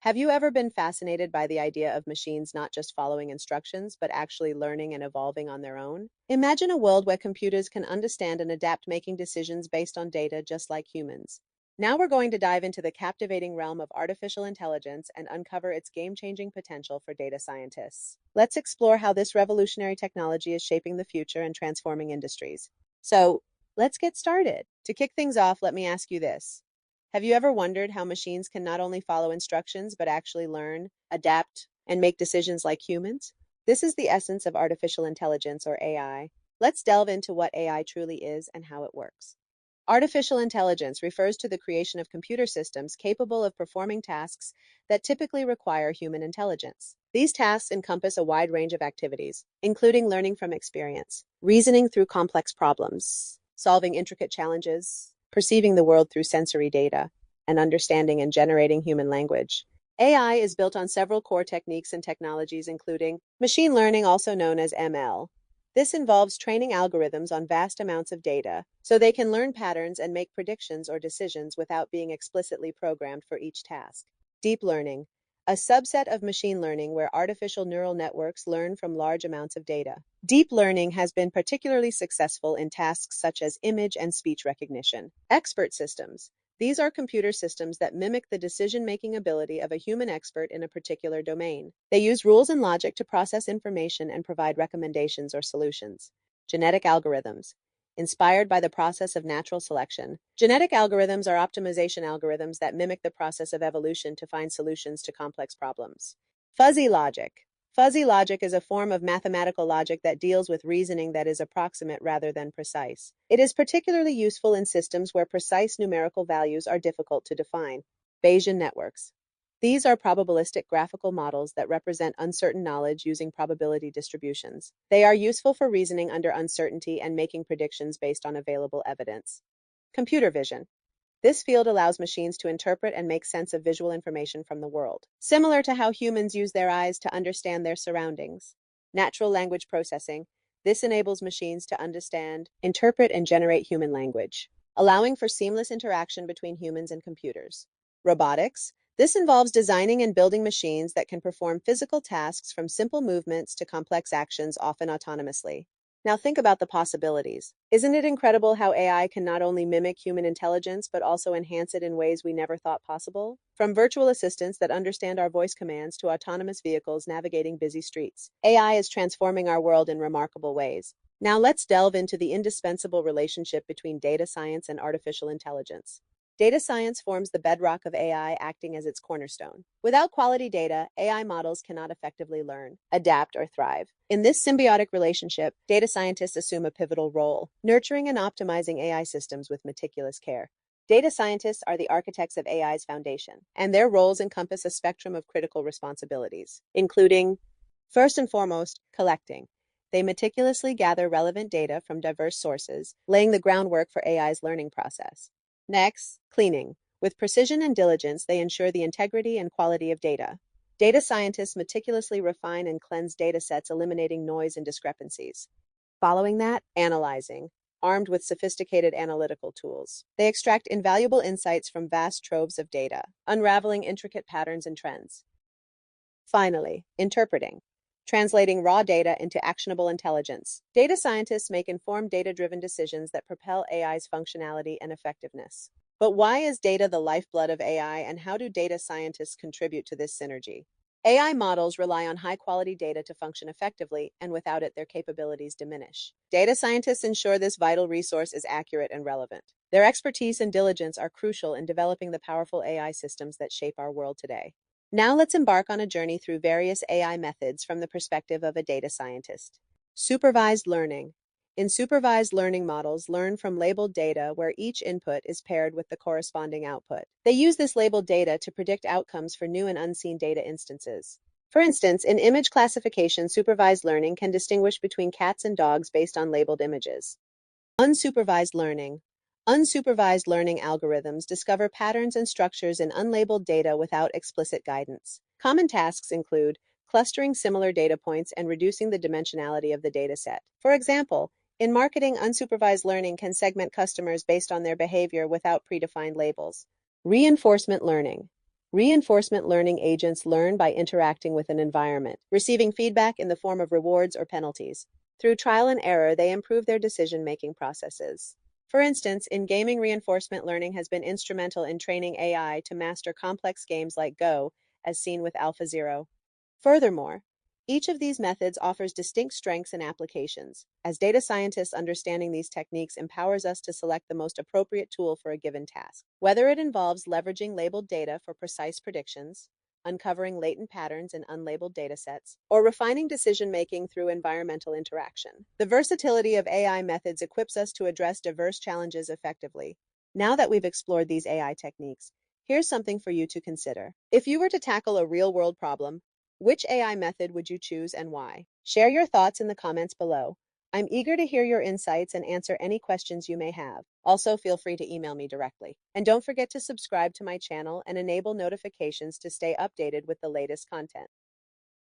Have you ever been fascinated by the idea of machines not just following instructions, but actually learning and evolving on their own? Imagine a world where computers can understand and adapt, making decisions based on data just like humans. Now we're going to dive into the captivating realm of artificial intelligence and uncover its game-changing potential for data scientists. Let's explore how this revolutionary technology is shaping the future and transforming industries. So, let's get started. To kick things off, let me ask you this. Have you ever wondered how machines can not only follow instructions, but actually learn, adapt, and make decisions like humans? This is the essence of artificial intelligence, or AI. Let's delve into what AI truly is and how it works. Artificial intelligence refers to the creation of computer systems capable of performing tasks that typically require human intelligence. These tasks encompass a wide range of activities, including learning from experience, reasoning through complex problems, solving intricate challenges, perceiving the world through sensory data, and understanding and generating human language. AI is built on several core techniques and technologies, including machine learning, also known as ML. This involves training algorithms on vast amounts of data so they can learn patterns and make predictions or decisions without being explicitly programmed for each task. Deep learning, a subset of machine learning where artificial neural networks learn from large amounts of data. Deep learning has been particularly successful in tasks such as image and speech recognition. Expert systems. These are computer systems that mimic the decision-making ability of a human expert in a particular domain. They use rules and logic to process information and provide recommendations or solutions. Genetic algorithms. Inspired by the process of natural selection, genetic algorithms are optimization algorithms that mimic the process of evolution to find solutions to complex problems. Fuzzy logic. Fuzzy logic is a form of mathematical logic that deals with reasoning that is approximate rather than precise. It is particularly useful in systems where precise numerical values are difficult to define. Bayesian networks. These are probabilistic graphical models that represent uncertain knowledge using probability distributions. They are useful for reasoning under uncertainty and making predictions based on available evidence. Computer vision. This field allows machines to interpret and make sense of visual information from the world, similar to how humans use their eyes to understand their surroundings. Natural language processing. This enables machines to understand, interpret, and generate human language, allowing for seamless interaction between humans and computers. Robotics. This involves designing and building machines that can perform physical tasks from simple movements to complex actions, often autonomously. Now think about the possibilities. Isn't it incredible how AI can not only mimic human intelligence, but also enhance it in ways we never thought possible? From virtual assistants that understand our voice commands to autonomous vehicles navigating busy streets, AI is transforming our world in remarkable ways. Now let's delve into the indispensable relationship between data science and artificial intelligence. Data science forms the bedrock of AI, acting as its cornerstone. Without quality data, AI models cannot effectively learn, adapt, or thrive. In this symbiotic relationship, data scientists assume a pivotal role, nurturing and optimizing AI systems with meticulous care. Data scientists are the architects of AI's foundation, and their roles encompass a spectrum of critical responsibilities, including, first and foremost, collecting. They meticulously gather relevant data from diverse sources, laying the groundwork for AI's learning process. Next, cleaning. With precision and diligence, they ensure the integrity and quality of data. Data scientists meticulously refine and cleanse data sets, eliminating noise and discrepancies. Following that, analyzing. Armed with sophisticated analytical tools, they extract invaluable insights from vast troves of data, unraveling intricate patterns and trends. Finally, interpreting. Translating raw data into actionable intelligence. Data scientists make informed data-driven decisions that propel AI's functionality and effectiveness. But why is data the lifeblood of AI, and how do data scientists contribute to this synergy? AI models rely on high-quality data to function effectively, and without it, their capabilities diminish. Data scientists ensure this vital resource is accurate and relevant. Their expertise and diligence are crucial in developing the powerful AI systems that shape our world today. Now let's embark on a journey through various AI methods from the perspective of a data scientist. Supervised learning. In supervised learning, models learn from labeled data where each input is paired with the corresponding output. They use this labeled data to predict outcomes for new and unseen data instances. For instance, in image classification, supervised learning can distinguish between cats and dogs based on labeled images. Unsupervised learning. Unsupervised learning algorithms discover patterns and structures in unlabeled data without explicit guidance. Common tasks include clustering similar data points and reducing the dimensionality of the dataset. For example, in marketing, unsupervised learning can segment customers based on their behavior without predefined labels. Reinforcement learning. Reinforcement learning agents learn by interacting with an environment, receiving feedback in the form of rewards or penalties. Through trial and error, they improve their decision-making processes. For instance, in gaming, reinforcement learning has been instrumental in training AI to master complex games like Go, as seen with AlphaZero. Furthermore, each of these methods offers distinct strengths and applications. As data scientists, understanding these techniques empowers us to select the most appropriate tool for a given task. Whether it involves leveraging labeled data for precise predictions, uncovering latent patterns in unlabeled datasets, or refining decision-making through environmental interaction. The versatility of AI methods equips us to address diverse challenges effectively. Now that we've explored these AI techniques, here's something for you to consider. If you were to tackle a real-world problem, which AI method would you choose and why? Share your thoughts in the comments below. I'm eager to hear your insights and answer any questions you may have. Also, feel free to email me directly. And don't forget to subscribe to my channel and enable notifications to stay updated with the latest content.